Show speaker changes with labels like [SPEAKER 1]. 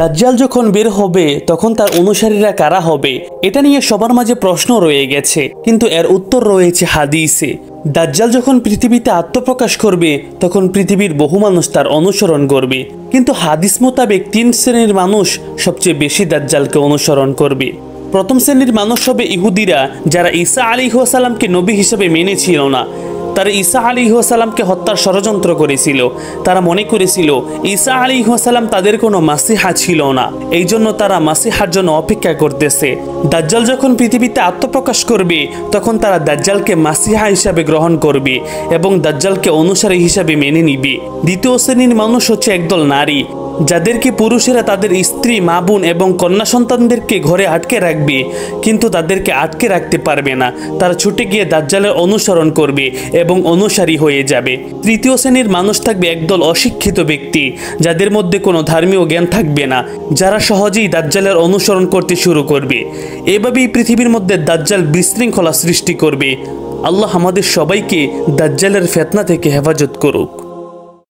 [SPEAKER 1] দাজ্জাল যখন বের হবে তখন তার অনুসারীরা কারা হবে, এটা নিয়ে সবার মাঝে প্রশ্ন রয়ে গেছে, কিন্তু এর উত্তর রয়েছে হাদিসে। দাজ্জাল যখন পৃথিবীতে আত্মপ্রকাশ করবে তখন পৃথিবীর বহু মানুষ তার অনুসরণ করবে, কিন্তু হাদিস মোতাবেক 3 শ্রেণীর মানুষ সবচেয়ে বেশি দাজ্জালকে অনুসরণ করবে। প্রথম শ্রেণীর মানুষ হবে ইহুদিরা, যারা ঈসা আলাইহিস সালামকে নবী হিসেবে মেনেছিল না। তারা ঈসা আলাইহিস সালামকে হত্যার ষড়যন্ত্র করেছিল। তারা মনে করেছিল ঈসা আলাইহিস সালাম তাদের কোনো মাসিহা ছিল না, এই জন্য তারা মাসিহার জন্য অপেক্ষা করতেছে। দাজ্জাল যখন পৃথিবীতে আত্মপ্রকাশ করবে তখন তারা দাজ্জালকে মাসিহা হিসাবে গ্রহণ করবে এবং দাজ্জালকে অনুসারী হিসাবে মেনে নিবে। দ্বিতীয় শ্রেণীর মানুষ হচ্ছে একদল নারী, যাদেরকে পুরুষেরা তাদের স্ত্রী, মা, বোন এবং কন্যা সন্তানদেরকে ঘরে আটকে রাখবে, কিন্তু তাদেরকে আটকে রাখতে পারবে না। তারা ছুটে গিয়ে দাজ্জালের অনুসরণ করবে এবং অনুসারী হয়ে যাবে। তৃতীয় শ্রেণীর মানুষ থাকবে একদল অশিক্ষিত ব্যক্তি, যাদের মধ্যে কোনো ধর্মীয় জ্ঞান থাকবে না, যারা সহজেই দাজ্জালের অনুসরণ করতে শুরু করবে। এভাবেই পৃথিবীর মধ্যে দাজ্জাল বিশৃঙ্খলা সৃষ্টি করবে। আল্লাহ আমাদের সবাইকে দাজ্জালের ফিতনা থেকে হেফাজত করুক।